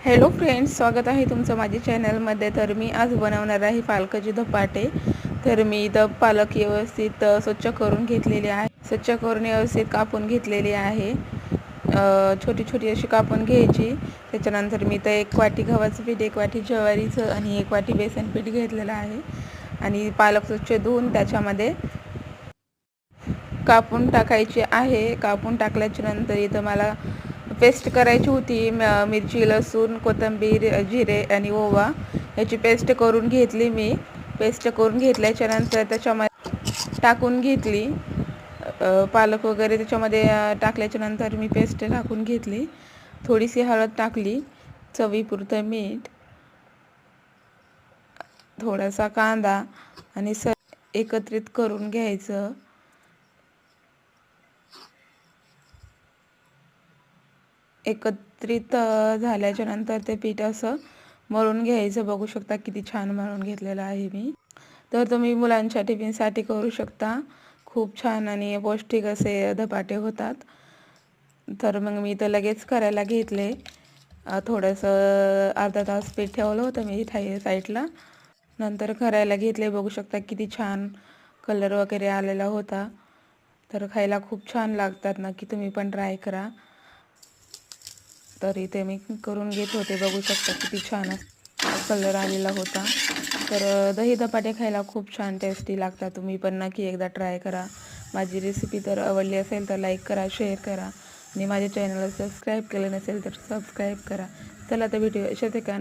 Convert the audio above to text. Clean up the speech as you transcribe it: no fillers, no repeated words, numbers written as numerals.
Hello friends, स्वागत आहे तुमचं माझ्या चॅनलमध्ये. तर मी आज बनवणार आहे पालकाचे धपाटे. तर मी इथं पालक व्यवस्थित स्वच्छ करून घेतलेले आहे. स्वच्छ करून व्यवस्थित कापून घेतलेली आहे. छोटी छोटी अशी कापून घ्यायची. त्याच्यानंतर मी इथं 1 वाटी गव्हाचं पीठ, 1 वाटी ज्वारीचं आणि 1 वाटी बेसन पीठ घेतलेलं आहे. आणि पालक स्वच्छ धुवून त्याच्यामध्ये कापून टाकायची आहे. कापून टाकल्याच्या नंतर इथं मला पेस्ट करायची होती. मिरची, लसूण, कोथिंबीर, जिरे आणि ओवा याची पेस्ट करून घेतली. मी पेस्ट करून घेतल्याच्या नंतर त्याच्यामध्ये टाकून घेतली. पालक वगैरे त्याच्यामध्ये टाकल्याच्या नंतर मी पेस्ट टाकून घेतली. थोडीशी हळद टाकली, चवीपुरतं मीठ, थोडासा कांदा आणि एकत्रित करून घ्यायचं. एकत्रित झाल्याच्या नंतर ते पीठ असं मळून घ्यायचं. बघू शकता किती छान मळून घेतलेलं आहे मी. तर तुम्ही मुलांच्या टिफिनसाठी करू शकता. खूप छान आणि पौष्टिक असे धपाटे होतात. तर मग मी तर लगेच करायला घेतले. थोडंसं अर्धा तास पीठ ठेवलं होतं मी साईडला. नंतर करायला घेतले. बघू शकता किती छान कलर वगैरे आलेला होता. तर खायला खूप छान लागतात. नक्की तुम्ही पण ट्राय करा. तर इथे मी करून घेत होते. बघू शकता किती छान कलर आलेला होता. तर दही धपाटे खायला खूप छान टेस्टी लागतात. तुम्ही पण नक्की एकदा ट्राय करा. माझी रेसिपी तर आवडली असेल तर लाईक करा, शेअर करा आणि माझ्या चॅनलला सबस्क्राईब केलं नसेल तर सबस्क्राईब करा. चला तर व्हिडिओ